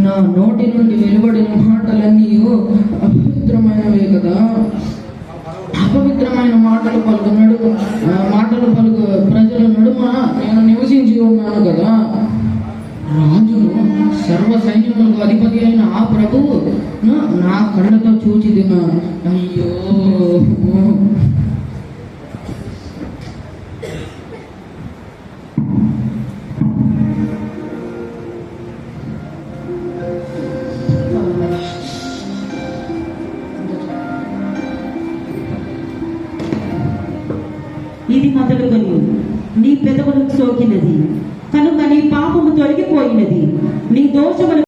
నా నోటి నుండి వెలువడిన మాటలన్నీ అపవిత్రమైనవే కదా. అపవిత్రమైన మాటలు పలుకు ప్రజల నడుమ నేను నివసించి ఉన్నాను కదా. రాజును సర్వ సైన్యములకు అధిపతి అయిన ఆ ప్రభువు నా కళ్ళతో చూచి తిన్నా. అయ్యో, ఇది మొదలుకొని నీ పెదవులకు సోకినది కనుక నీ పాపము తొలగిపోయినది, నీ దోషములు